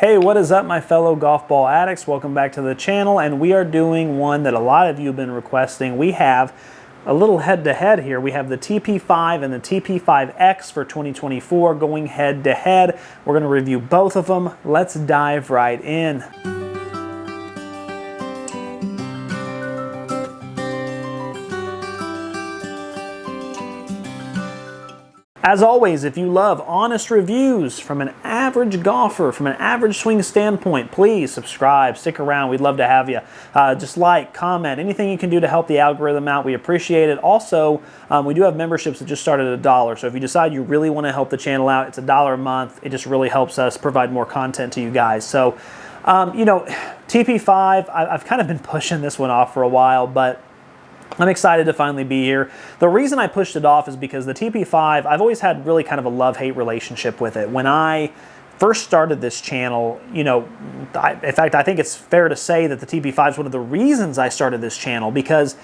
Hey, what is up, my fellow golf ball addicts? Welcome back to the channel, and we are doing one that a lot of you have been requesting. We have a little head-to-head here. We have the TP5 and the TP5X for 2024 going head-to-head. We're going to review both of them. Let's dive right in. As always, if you love honest reviews from an average golfer, from an average swing standpoint, please subscribe, stick around. We'd love to have you. Just like, comment, anything you can do to help the algorithm out, we appreciate it. Also, we do have memberships that just start at $1. So if you decide you really want to help the channel out, it's $1 a month. It just really helps us provide more content to you guys. So, you know, TP5, I've kind of been pushing this one off for a while, but I'm excited to finally be here. The reason I pushed it off is because the TP5, I've always had really kind of a love-hate relationship with it. When I first started this channel, you know, in fact, I think it's fair to say that the TP5 is one of the reasons I started this channel, because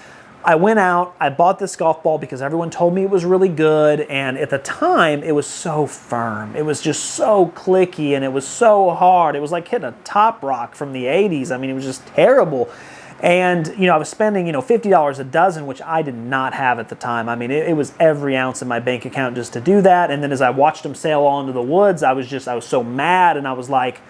I went out, I bought this golf ball because everyone told me it was really good, and at the time, it was so firm. It was just so clicky, and it was so hard. It was like hitting a top rock from the 80s. I mean, it was just terrible. And, you know, I was spending, you know, $50 a dozen, which I did not have at the time. I mean, it was every ounce in my bank account just to do that. And then as I watched them sail on to the woods, I was so mad, and I was like,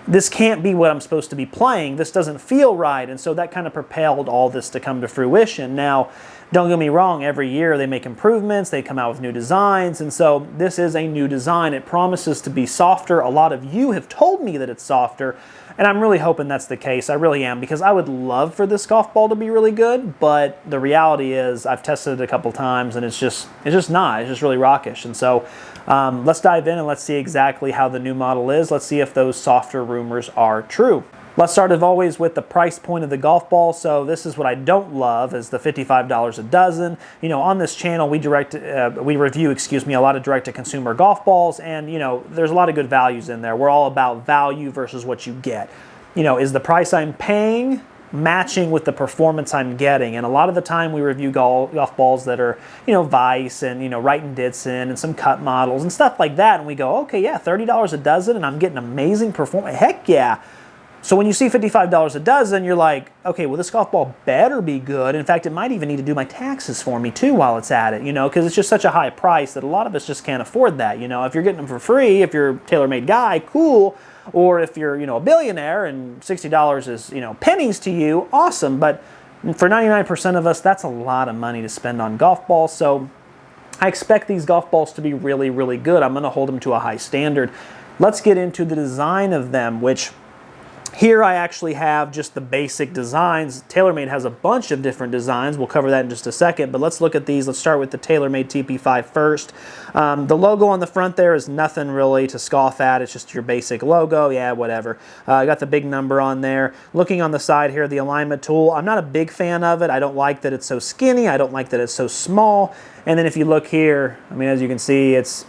this can't be what I'm supposed to be playing. This doesn't feel right. And so that kind of propelled all this to come to fruition. Now, don't get me wrong, every year they make improvements, they come out with new designs, and so this is a new design. It promises to be softer. A lot of you have told me that it's softer, and I'm really hoping that's the case. I really am, because I would love for this golf ball to be really good, but the reality is I've tested it a couple times, and it's just not. It's just really rockish. And so let's dive in and let's see exactly how the new model is. Let's see if those softer rumors are true. Let's start, as always, with the price point of the golf ball. So this is what I don't love, is the $55 a dozen. You know, on this channel, we review, a lot of direct-to-consumer golf balls, and, you know, there's a lot of good values in there. We're all about value versus what you get. You know, is the price I'm paying matching with the performance I'm getting? And a lot of the time we review golf balls that are, you know, Vice and, you know, Wright and Ditson and some cut models and stuff like that, and we go, okay, yeah, $30 a dozen, and I'm getting amazing performance. Heck yeah. So when you see $55 a dozen, you're like, okay, well, this golf ball better be good. In fact, it might even need to do my taxes for me too while it's at it, you know, because it's just such a high price that a lot of us just can't afford that. You know, if you're getting them for free, if you're a Taylormade guy, cool. Or if you're, you know, a billionaire and $60 is, you know, pennies to you, awesome. But for 99% of us, that's a lot of money to spend on golf balls. So I expect these golf balls to be really, really good. I'm going to hold them to a high standard. Let's get into the design of them, which here I actually have just the basic designs. Taylormade has a bunch of different designs. We'll cover that in just a second, but let's look at these. Let's start with the Taylormade TP5 first. The logo on the front there is nothing really to scoff at. It's just your basic logo. Yeah, whatever. I got the big number on there. Looking on the side here, the alignment tool. I'm not a big fan of it. I don't like that it's so skinny. I don't like that it's so small. And then if you look here, I mean, as you can see, it's,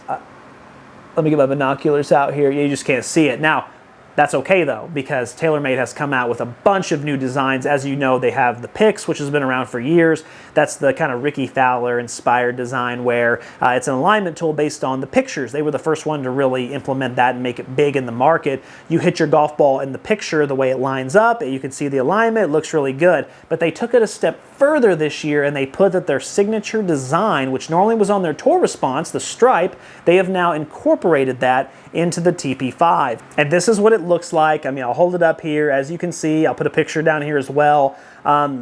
let me get my binoculars out here. You just can't see it. Now, that's okay though, because Taylormade has come out with a bunch of new designs. As you know, they have the Pix, which has been around for years. That's the kind of Ricky Fowler inspired design where it's an alignment tool based on the pictures. They were the first one to really implement that and make it big in the market. You hit your golf ball in the picture, the way it lines up, you can see the alignment, it looks really good. But they took it a step further this year, and they put that their signature design, which normally was on their tour response, the stripe, they have now incorporated that into the TP5. And this is what it looks like. I mean, I'll hold it up here. As you can see, I'll put a picture down here as well.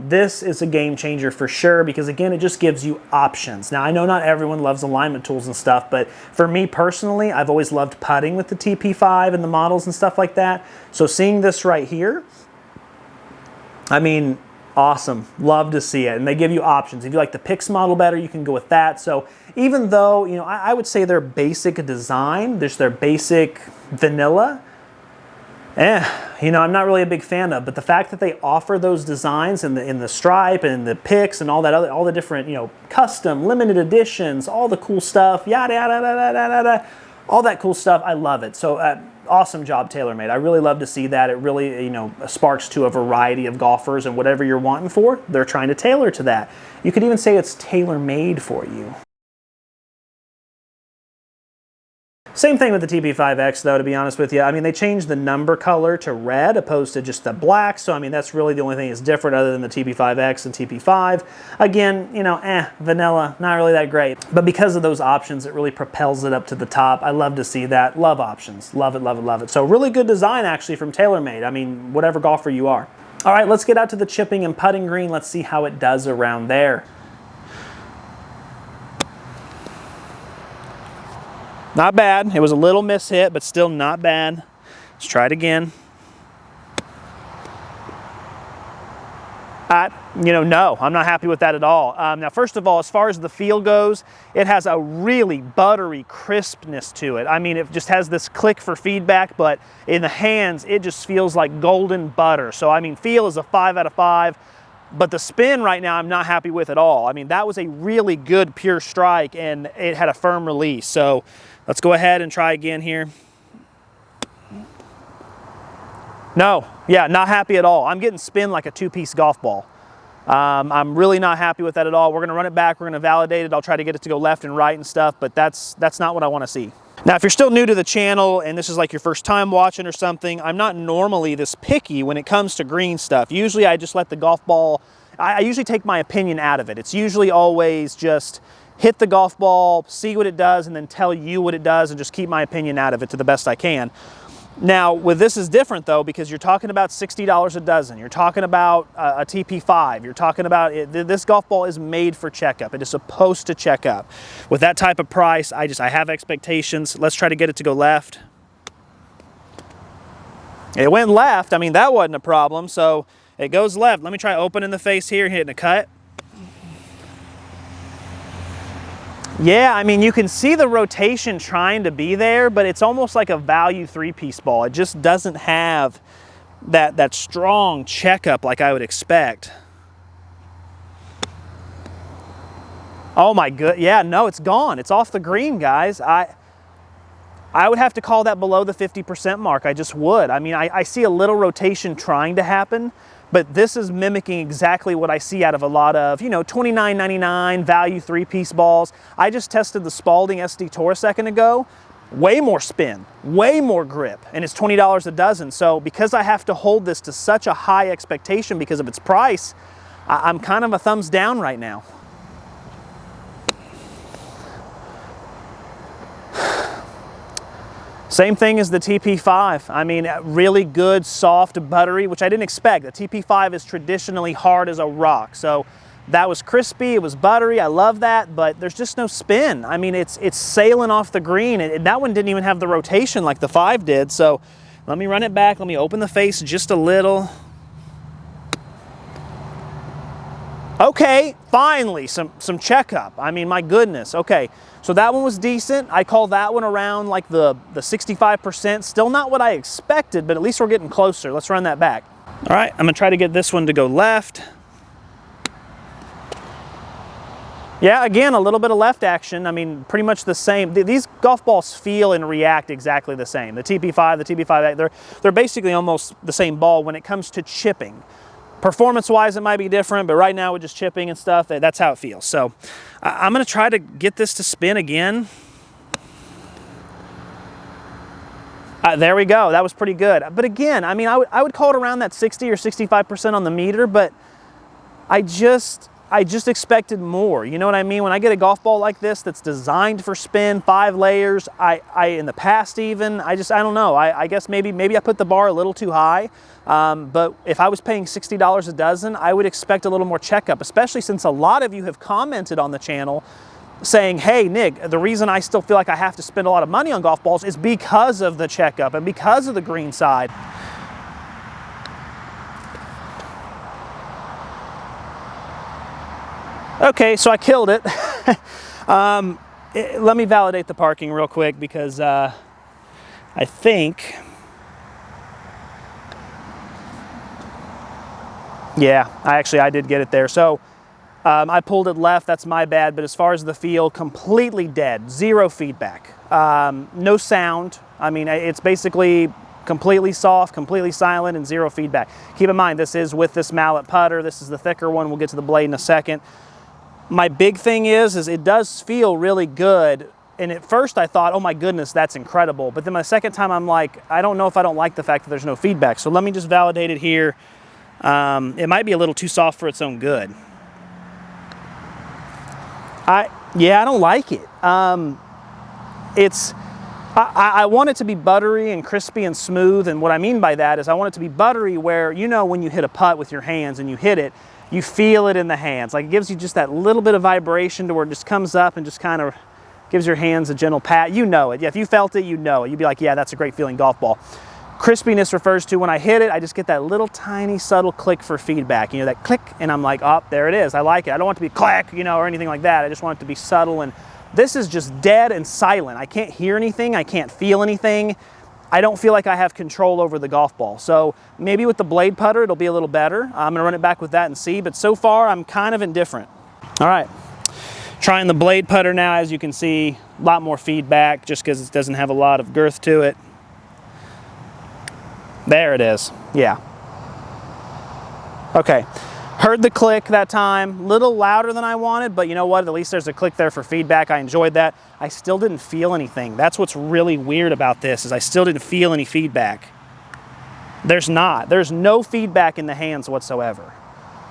This is a game changer for sure, because again, it just gives you options. Now, I know not everyone loves alignment tools and stuff, but for me personally, I've always loved putting with the TP5 and the models and stuff like that. So seeing this right here, I mean, awesome. Love to see it. And they give you options. If you like the Pix model better, you can go with that. So even though, you know, I would say their basic design, there's their basic vanilla, you know, I'm not really a big fan of. But the fact that they offer those designs in the stripe and the Pix and all that other, all the different, you know, custom, limited editions, all the cool stuff, yada, yada, yada, yada, yada, all that cool stuff, I love it. So awesome job, Taylormade. I really love to see that. It really, you know, sparks to a variety of golfers, and whatever you're wanting for, they're trying to tailor to that. You could even say it's tailor-made for you. Same thing with the TP5X though, to be honest with you. I mean, they changed the number color to red opposed to just the black. So, I mean, that's really the only thing that's different other than the TP5X and TP5. Again, you know, vanilla, not really that great. But because of those options, it really propels it up to the top. I love to see that. Love options. Love it, love it, love it. So really good design actually from Taylormade. I mean, whatever golfer you are. All right, let's get out to the chipping and putting green. Let's see how it does around there. Not bad. It was a little mishit, but still not bad. Let's try it again. You know, no, I'm not happy with that at all. Now, first of all, as far as the feel goes, it has a really buttery crispness to it. I mean, it just has this click for feedback, but in the hands, it just feels like golden butter. So, I mean, feel is a 5 out of 5. But the spin right now, I'm not happy with at all. I mean, that was a really good pure strike, and it had a firm release. So let's go ahead and try again here. No, yeah, not happy at all. I'm getting spin like a two-piece golf ball. I'm really not happy with that at all. We're gonna run it back, we're gonna validate it. I'll try to get it to go left and right and stuff, but that's not what I wanna see. Now, if you're still new to the channel and this is like your first time watching or something, I'm not normally this picky when it comes to green stuff. Usually I just let the golf ball, I usually take my opinion out of it. It's usually always just hit the golf ball, see what it does, and then tell you what it does and just keep my opinion out of it to the best I can. Now, with this is different though, because you're talking about $60 a dozen. You're talking about a TP5. You're talking about, this golf ball is made for checkup. It is supposed to check up. With that type of price, I have expectations. Let's try to get it to go left. It went left. I mean, that wasn't a problem. So it goes left. Let me try opening the face here, hitting a cut. Yeah, I mean, you can see the rotation trying to be there, but it's almost like a value three-piece ball. It just doesn't have that strong checkup like I would expect. Oh my good, yeah, no, it's gone. It's off the green, guys. I would have to call that below the 50% mark. I just would. I mean, I see a little rotation trying to happen, but this is mimicking exactly what I see out of a lot of, you know, $29.99 value three-piece balls. I just tested the Spalding SD Tour a second ago. Way more spin, way more grip, and it's $20 a dozen. So because I have to hold this to such a high expectation because of its price, I'm kind of a thumbs down right now. Same thing as the TP5. I mean, really good, soft, buttery, which I didn't expect. The TP5 is traditionally hard as a rock. So that was crispy, it was buttery, I love that, but there's just no spin. I mean, it's sailing off the green, and that one didn't even have the rotation like the 5 did. So let me run it back, let me open the face just a little. Okay, finally, some checkup. I mean, my goodness, okay. So that one was decent. I call that one around like the 65%. Still not what I expected, but at least we're getting closer. Let's run that back. All right, I'm gonna try to get this one to go left. Yeah, again, a little bit of left action. I mean, pretty much the same. These golf balls feel and react exactly the same. The TP5, the TP5, they're basically almost the same ball when it comes to chipping. Performance-wise, it might be different, but right now with just chipping and stuff, that's how it feels. So I'm gonna try to get this to spin again. There we go, that was pretty good. But again, I mean, I would call it around that 60 or 65% on the meter, but I just expected more. You know what I mean? When I get a golf ball like this that's designed for spin, 5 layers, in the past even, I don't know. I guess maybe I put the bar a little too high. But if I was paying $60 a dozen, I would expect a little more checkup, especially since a lot of you have commented on the channel saying, hey, Nick, the reason I still feel like I have to spend a lot of money on golf balls is because of the checkup and because of the green side. Okay, so I killed it. Let me validate the parking real quick because I think, yeah, I did get it there. So I pulled it left, that's my bad, but as far as the feel, completely dead, zero feedback, no sound. I mean, it's basically completely soft, completely silent, and zero feedback. Keep in mind, this is with this mallet putter. This is the thicker one. We'll get to the blade in a second. My big thing is it does feel really good and at first I thought, oh my goodness, that's incredible. But then my second time I'm like, I don't know if I don't like the fact that there's no feedback. So let me just validate it here. It might be a little too soft for its own good. Yeah, I don't like it. I want it to be buttery and crispy and smooth, and what I mean by that is I want it to be buttery where, you know, when you hit a putt with your hands and you hit it, you feel it in the hands. Like it gives you just that little bit of vibration to where it just comes up and just kind of gives your hands a gentle pat. You know it. Yeah, if you felt it, you know it. You'd be like, yeah, that's a great feeling golf ball. Crispiness refers to when I hit it, I just get that little tiny subtle click for feedback. You know, that click, and I'm like, oh, there it is. I like it. I don't want it to be clack, you know, or anything like that. I just want it to be subtle, and this is just dead and silent. I can't hear anything. I can't feel anything. I don't feel like I have control over the golf ball. So maybe with the blade putter, it'll be a little better. I'm gonna run it back with that and see, but so far I'm kind of indifferent. All right, trying the blade putter now. As you can see, a lot more feedback just because it doesn't have a lot of girth to it. There it is, yeah. Okay. Heard the click that time, little louder than I wanted, but you know what? At least there's a click there for feedback. I enjoyed that. I still didn't feel anything. That's what's really weird about this, is I still didn't feel any feedback. There's no feedback in the hands whatsoever.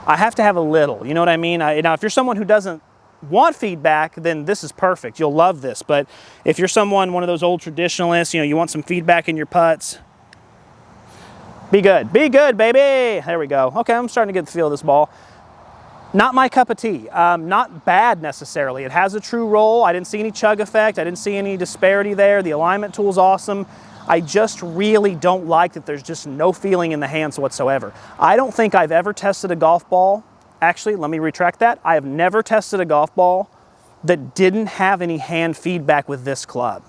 I have to have a little, you know what I mean? Now, if you're someone who doesn't want feedback, then this is perfect. You'll love this. But if you're one of those old traditionalists, you know, you want some feedback in your putts, be good, baby. There we go. Okay, I'm starting to get the feel of this ball. Not my cup of tea. Not bad necessarily. It has a true roll. I didn't see any chug effect. I didn't see any disparity there. The alignment tool's awesome. I just really don't like that there's just no feeling in the hands whatsoever. I don't think I've ever tested a golf ball. Actually, let me retract that. I have never tested a golf ball that didn't have any hand feedback with this club.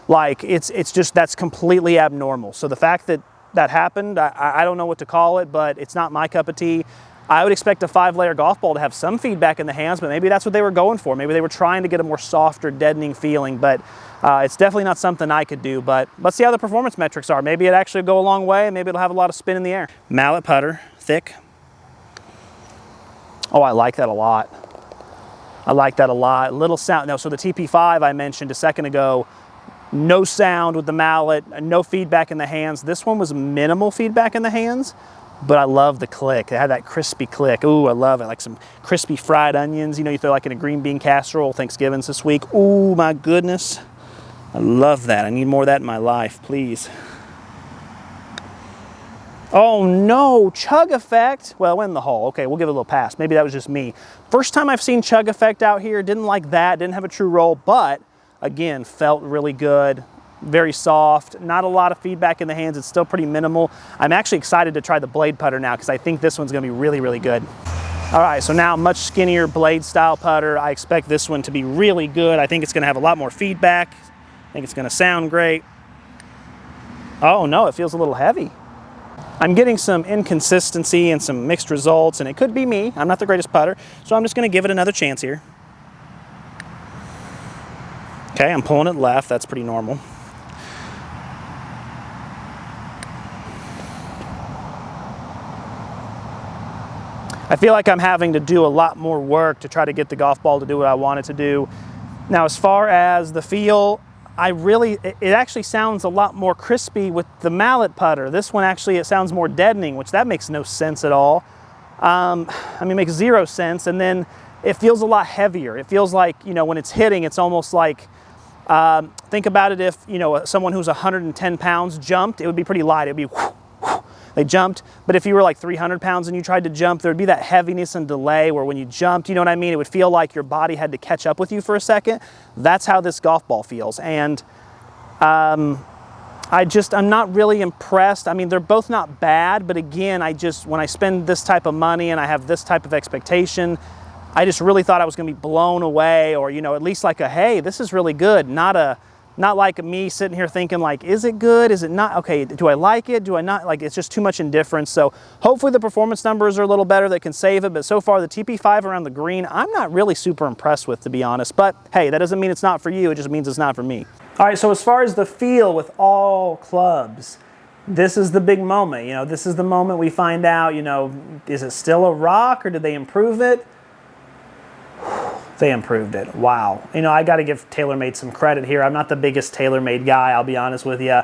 Like, it's just, that's completely abnormal. So the fact that that happened, I don't know what to call it, but it's not my cup of tea. I would expect a 5-layer golf ball to have some feedback in the hands, but maybe that's what they were going for. Maybe they were trying to get a more softer, deadening feeling, but it's definitely not something I could do. But let's see how the performance metrics are. Maybe it actually go a long way. Maybe it'll have a lot of spin in the air. Mallet putter, thick. Oh, I like that a lot. I like that a lot. Little sound. No, so the TP5 I mentioned a second ago, no sound with the mallet, no feedback in the hands. This one was minimal feedback in the hands, but I love the click. It had that crispy click. Ooh, I love it. Like some crispy fried onions. You know, you throw like in a green bean casserole. Thanksgiving's this week. Ooh, my goodness. I love that. I need more of that in my life, please. Oh no, chug effect. Well, it went in the hole. Okay, we'll give it a little pass. Maybe that was just me. First time I've seen chug effect out here. Didn't like that. Didn't have a true roll, but again, felt really good, very soft, not a lot of feedback in the hands. It's still pretty minimal. I'm actually excited to try the blade putter now because I think this one's gonna be really, really good. All right, so now much skinnier blade style putter. I expect this one to be really good. I think it's gonna have a lot more feedback. I think it's gonna sound great. Oh no, it feels a little heavy. I'm getting some inconsistency and some mixed results, and it could be me. I'm not the greatest putter, so I'm just gonna give it another chance here. Okay, I'm pulling it left. That's pretty normal. I feel like I'm having to do a lot more work to try to get the golf ball to do what I want it to do. Now, as far as the feel, it actually sounds a lot more crispy with the mallet putter. This one actually, it sounds more deadening, which that makes no sense at all. I mean, it makes zero sense. And then it feels a lot heavier. It feels like, you know, when it's hitting, it's almost like, think about it if, you know, someone who's 110 pounds jumped, it would be pretty light. It would be, whoo, whoo, they jumped. But if you were like 300 pounds and you tried to jump, there would be that heaviness and delay where when you jumped, you know what I mean? It would feel like your body had to catch up with you for a second. That's how this golf ball feels. And I'm not really impressed. I mean, they're both not bad, but again, when I spend this type of money and I have this type of expectation, I just really thought I was gonna be blown away, or, you know, at least like hey, this is really good. Not like me sitting here thinking like, is it good? Is it not? Okay, do I like it? Do I not? Like, it's just too much indifference. So hopefully the performance numbers are a little better that can save it. But so far the TP5 around the green, I'm not really super impressed with, to be honest. But hey, that doesn't mean it's not for you. It just means it's not for me. All right, so as far as the feel with all clubs, this is the big moment. You know, this is the moment we find out, you know, is it still a rock or did they improve it? They improved it. Wow. You know, I got to give Taylormade some credit here. I'm not the biggest Taylormade guy, I'll be honest with you.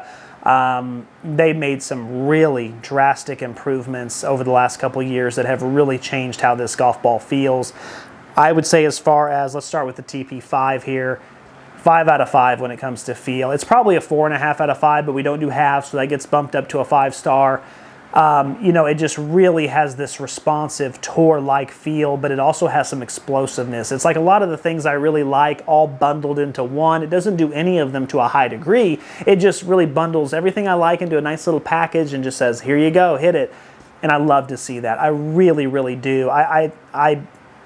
They made some really drastic improvements over the last couple of years that have really changed how this golf ball feels. I would say, as far as, let's start with the TP5 here, 5 out of 5 when it comes to feel. It's probably a 4.5 out of 5, but we don't do halves, so that gets bumped up to a 5-star. You know, it just really has this responsive tour-like feel, but it also has some explosiveness. It's like a lot of the things I really like all bundled into one. It doesn't do any of them to a high degree. It just really bundles everything I like into a nice little package and just says, here you go, hit it. And I love to see that. I really, really do.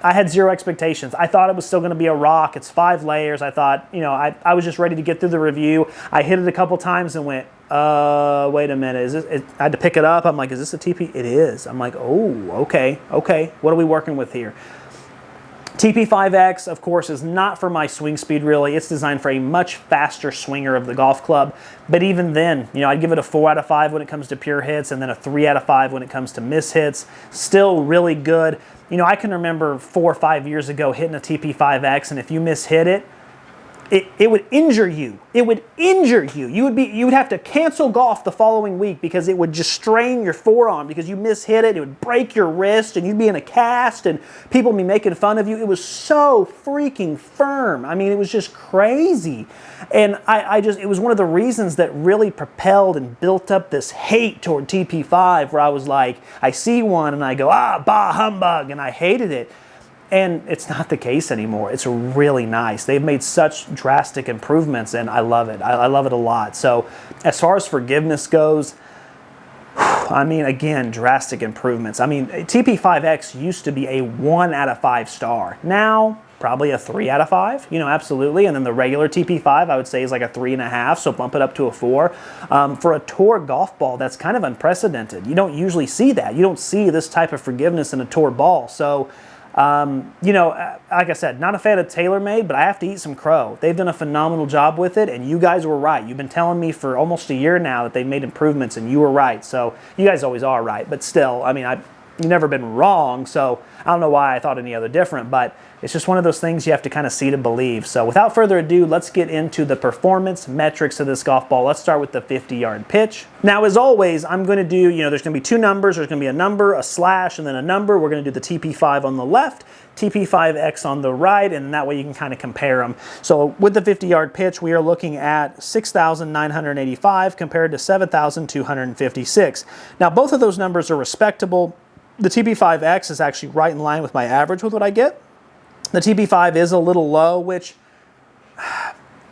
I had zero expectations. I thought it was still going to be a rock. It's 5 layers. I thought, you know, I was just ready to get through the review. I hit it a couple times and went, wait a minute. Is this? I had to pick it up. I'm like, is this a TP? It is. I'm like, oh, okay. What are we working with here? TP5X, of course, is not for my swing speed, really. It's designed for a much faster swinger of the golf club. But even then, you know, I'd give it a 4 out of 5 when it comes to pure hits, and then a 3 out of 5 when it comes to miss hits. Still really good. You know, I can remember 4 or 5 years ago hitting a TP5X, and if you mishit it, it would injure you. It would injure you. You would have to cancel golf the following week because it would just strain your forearm because you mishit it. It would break your wrist and you'd be in a cast and people would be making fun of you. It was so freaking firm. I mean, it was just crazy. And it was one of the reasons that really propelled and built up this hate toward TP5 where I was like, I see one and I go, bah humbug, and I hated it. And it's not the case anymore. It's really nice. They've made such drastic improvements, and I love it. I love it a lot. So as far as forgiveness goes, I mean, again, drastic improvements. I mean, TP5X used to be a 1 out of 5 star. Now, probably a 3 out of 5, you know, absolutely. And then the regular TP5, I would say, is like a 3.5, so bump it up to a 4. For a tour golf ball, that's kind of unprecedented. You don't usually see that. You don't see this type of forgiveness in a tour ball. So, you know, like I said, not a fan of Taylormade, but I have to eat some crow. They've done a phenomenal job with it, and you guys were right. You've been telling me for almost a year now that they've made improvements, and you were right. So you guys always are right, but still, I mean, you've never been wrong, so I don't know why I thought any other different, but it's just one of those things you have to kind of see to believe. So without further ado, let's get into the performance metrics of this golf ball. Let's start with the 50-yard pitch. Now, as always, I'm going to do, you know, there's going to be 2 numbers. There's going to be a number, a slash, and then a number. We're going to do the TP5 on the left, TP5X on the right, and that way you can kind of compare them. So with the 50-yard pitch, we are looking at 6,985 compared to 7,256. Now, both of those numbers are respectable. The TP5X is actually right in line with my average with what I get. The TP5 is a little low, which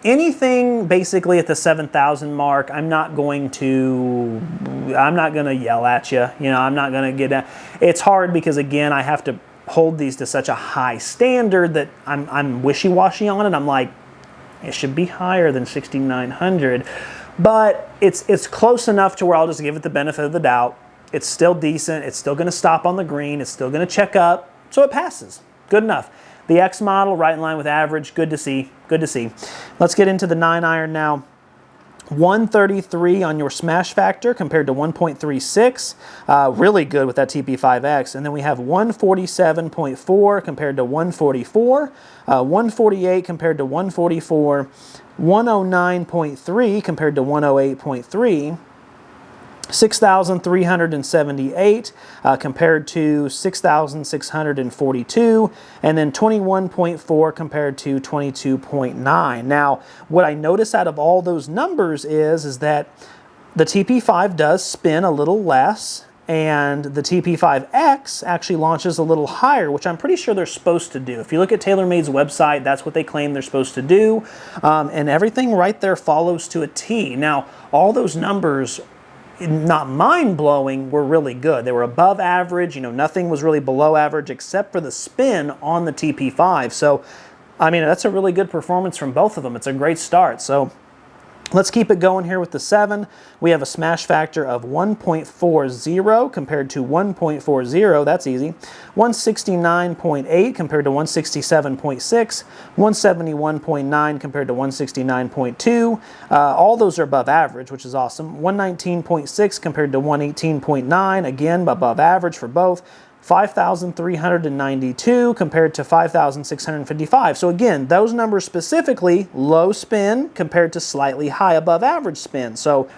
anything basically at the 7,000 mark, I'm not going to yell at you. You know, I'm not going to get down. It's hard because, again, I have to hold these to such a high standard that I'm wishy-washy on it. I'm like, it should be higher than 6,900. But it's close enough to where I'll just give it the benefit of the doubt. It's still decent. It's still going to stop on the green. It's still going to check up. So it passes. Good enough. The X model, right in line with average. Good to see. Good to see. Let's get into the 9-iron now. 133 on your smash factor compared to 1.36. Really good with that TP5X. And then we have 147.4 compared to 144. 148 compared to 144. 109.3 compared to 108.3. 6,378 compared to 6,642, and then 21.4 compared to 22.9. Now, what I notice out of all those numbers is that the TP5 does spin a little less, and the TP5X actually launches a little higher, which I'm pretty sure they're supposed to do. If you look at TaylorMade's website, that's what they claim they're supposed to do, and everything right there follows to a T. Now, all those numbers, not mind-blowing, were really good. They were above average. You know, nothing was really below average except for the spin on the TP5. So, I mean, that's a really good performance from both of them. It's a great start. So let's keep it going here with the 7. We have a smash factor of 1.40 compared to 1.40. That's easy. 169.8 compared to 167.6. 171.9 compared to 169.2. All those are above average, which is awesome. 119.6 compared to 118.9. Again, above average for both. 5,392 compared to 5,655. So again, those numbers specifically, low spin compared to slightly high above average spin. So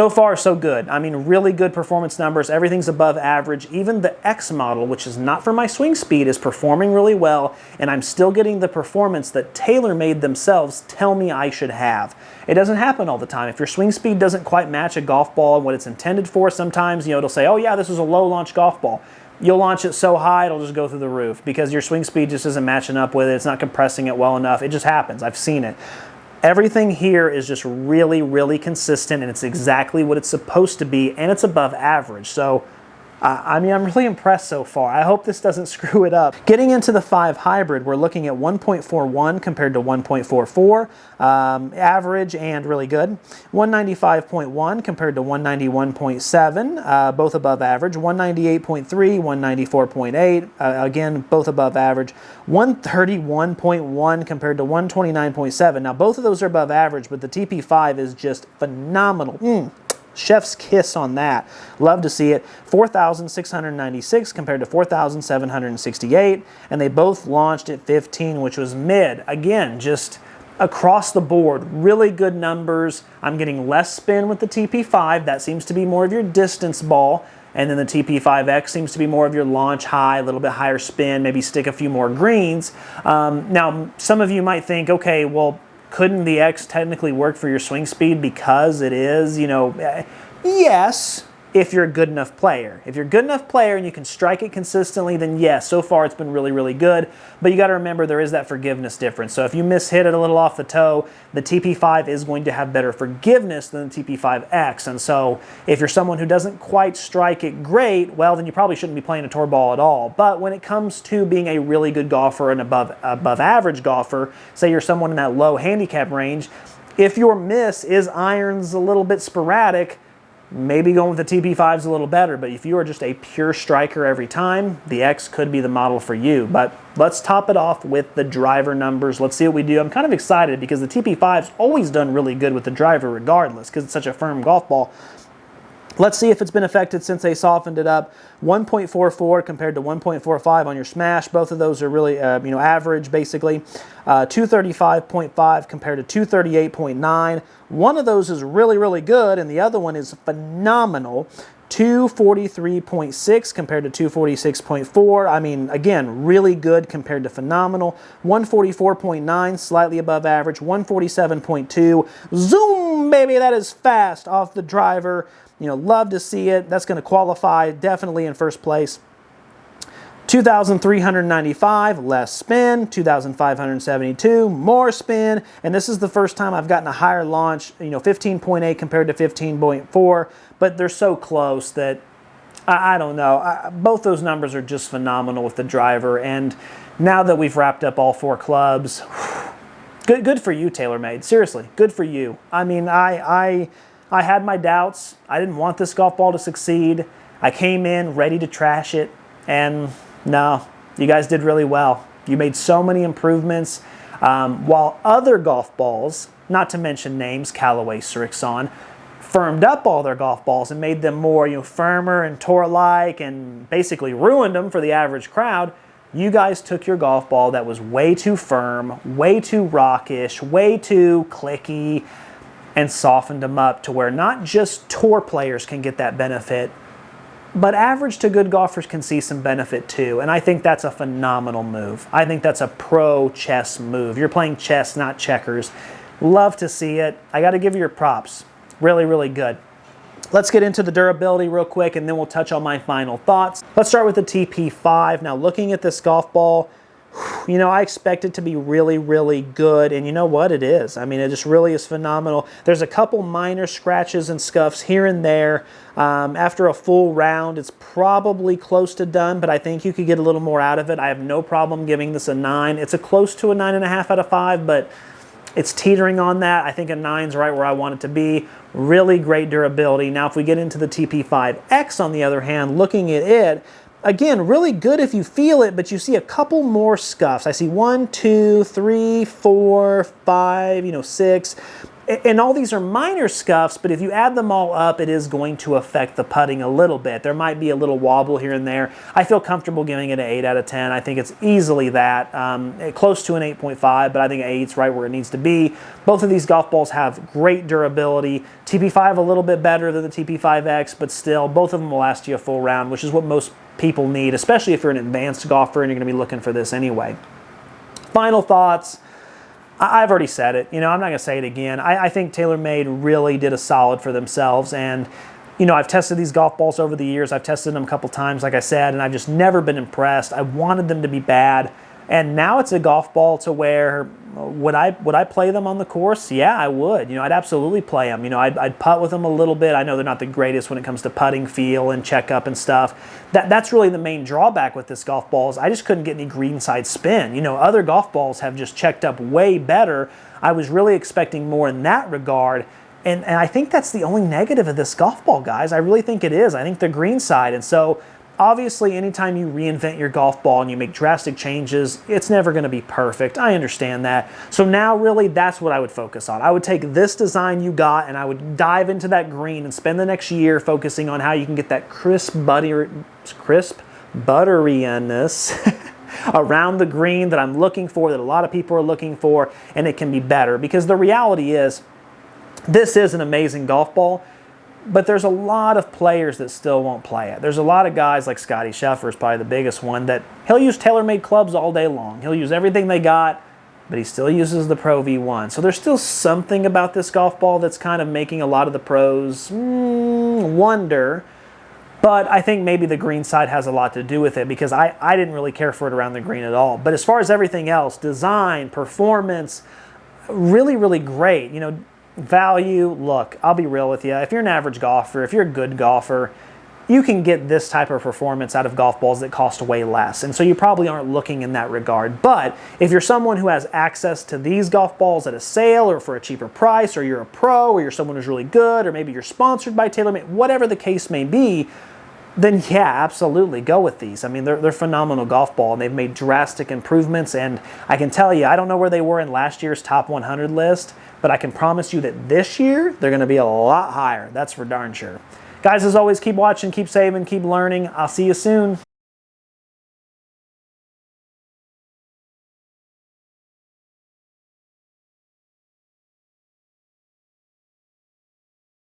far, so good. I mean, really good performance numbers. Everything's above average. Even the X model, which is not for my swing speed, is performing really well, and I'm still getting the performance that TaylorMade themselves tell me I should have. It doesn't happen all the time. If your swing speed doesn't quite match a golf ball and what it's intended for, sometimes, it'll say, oh yeah, this is a low launch golf ball. You'll launch it so high, it'll just go through the roof because your swing speed just isn't matching up with it. It's not compressing it well enough. It just happens. I've seen it. Everything here is just really, really consistent, and it's exactly what it's supposed to be, and it's above average. So, I mean, I'm really impressed so far. I hope this doesn't screw it up. Getting into the 5 hybrid, we're looking at 1.41 compared to 1.44, average and really good. 195.1 compared to 191.7, both above average. 198.3, 194.8, again, both above average. 131.1 compared to 129.7. Now, both of those are above average, but the TP5 is just phenomenal. Chef's kiss on that. Love to see it. 4,696 compared to 4,768, and they both launched at 15, which was mid. Again, just across the board, really good numbers. I'm getting less spin with the TP5. That seems to be more of your distance ball. And then the TP5X seems to be more of your launch high, a little bit higher spin, maybe stick a few more greens. Now, some of you might think, okay, well, couldn't the X technically work for your swing speed because it is, yes, if you're a good enough player. If you're a good enough player and you can strike it consistently, then yes, so far it's been really, really good. But you got to remember there is that forgiveness difference. So if you mishit it a little off the toe, the TP5 is going to have better forgiveness than the TP5X. And so if you're someone who doesn't quite strike it great, well, then you probably shouldn't be playing a tour ball at all. But when it comes to being a really good golfer and above average golfer, say you're someone in that low handicap range, if your miss is irons a little bit sporadic, maybe going with the TP5 is a little better, but if you are just a pure striker every time, the X could be the model for you. But let's top it off with the driver numbers. Let's see what we do. I'm kind of excited because the TP5's always done really good with the driver regardless because it's such a firm golf ball. Let's see if it's been affected since they softened it up. 1.44 compared to 1.45 on your smash. Both of those are really, average basically. 235.5 compared to 238.9. One of those is really, really good, and the other one is phenomenal. 243.6 compared to 246.4. I mean, again, really good compared to phenomenal. 144.9, slightly above average. 147.2. Zoom, baby, that is fast off the driver. Love to see it. That's going to qualify definitely in first place. 2,395, less spin. 2,572, more spin. And this is the first time I've gotten a higher launch, 15.8 compared to 15.4. But they're so close that I don't know. Both those numbers are just phenomenal with the driver. And now that we've wrapped up all 4 clubs, good for you, TaylorMade. Seriously, good for you. I mean, I had my doubts. I didn't want this golf ball to succeed. I came in ready to trash it, and no, you guys did really well. You made so many improvements. While other golf balls, not to mention names, Callaway, Srixon, firmed up all their golf balls and made them more firmer and tour-like and basically ruined them for the average crowd, you guys took your golf ball that was way too firm, way too rockish, way too clicky, and softened them up to where not just tour players can get that benefit, but average to good golfers can see some benefit too. And I think that's a phenomenal move. I think that's a pro chess move. You're playing chess, not checkers. Love to see it. I got to give you your props. Really, really good. Let's get into the durability real quick, and then we'll touch on my final thoughts. Let's start with the TP5. Now, looking at this golf ball, I expect it to be really, really good, and you know what? It is. I mean, it just really is phenomenal. There's a couple minor scratches and scuffs here and there. After a full round, it's probably close to done, but I think you could get a little more out of it. I have no problem giving this a 9. It's a close to a 9.5 out of 5, but it's teetering on that. I think a 9's right where I want it to be. Really great durability. Now, if we get into the TP5X, on the other hand, looking at it, again, really good if you feel it, but you see a couple more scuffs. I see 1, 2, 3, 4, 5, 6. And all these are minor scuffs, but if you add them all up, it is going to affect the putting a little bit. There might be a little wobble here and there. I feel comfortable giving it an 8 out of 10. I think it's easily that, close to an 8.5, but I think 8's right where it needs to be. Both of these golf balls have great durability. TP5 a little bit better than the TP5X, but still, both of them will last you a full round, which is what most people need, especially if you're an advanced golfer and you're going to be looking for this anyway. Final thoughts. I've already said it. I'm not going to say it again. I think TaylorMade really did a solid for themselves. And, I've tested these golf balls over the years. I've tested them a couple times, like I said, and I've just never been impressed. I wanted them to be bad. And now it's a golf ball to where, would I play them on the course? Yeah, I would. I'd absolutely play them. I'd putt with them a little bit. I know they're not the greatest when it comes to putting feel and checkup and stuff. That's really the main drawback with this golf ball is I just couldn't get any greenside spin. Other golf balls have just checked up way better. I was really expecting more in that regard. And I think that's the only negative of this golf ball, guys. I really think it is. I think the greenside. And so obviously, anytime you reinvent your golf ball and you make drastic changes, it's never going to be perfect. I understand that. So now, really, that's what I would focus on. I would take this design you got and I would dive into that green and spend the next year focusing on how you can get that crisp butteriness around the green that I'm looking for, that a lot of people are looking for, and it can be better. Because the reality is, this is an amazing golf ball, but there's a lot of players that still won't play it. There's a lot of guys like Scotty Scheffler is probably the biggest one that he'll use TaylorMade clubs all day long. He'll use everything they got, but he still uses the Pro V1. So there's still something about this golf ball that's kind of making a lot of the pros wonder. But I think maybe the green side has a lot to do with it because I didn't really care for it around the green at all. But as far as everything else, design, performance, really, really great. Value, look, I'll be real with you. If you're an average golfer, if you're a good golfer, you can get this type of performance out of golf balls that cost way less. And so you probably aren't looking in that regard. But if you're someone who has access to these golf balls at a sale or for a cheaper price, or you're a pro, or you're someone who's really good, or maybe you're sponsored by TaylorMade, whatever the case may be, then yeah, absolutely, go with these. I mean, they're phenomenal golf ball, and they've made drastic improvements. And I can tell you, I don't know where they were in last year's top 100 list, but I can promise you that this year, they're going to be a lot higher. That's for darn sure. Guys, as always, keep watching, keep saving, keep learning. I'll see you soon.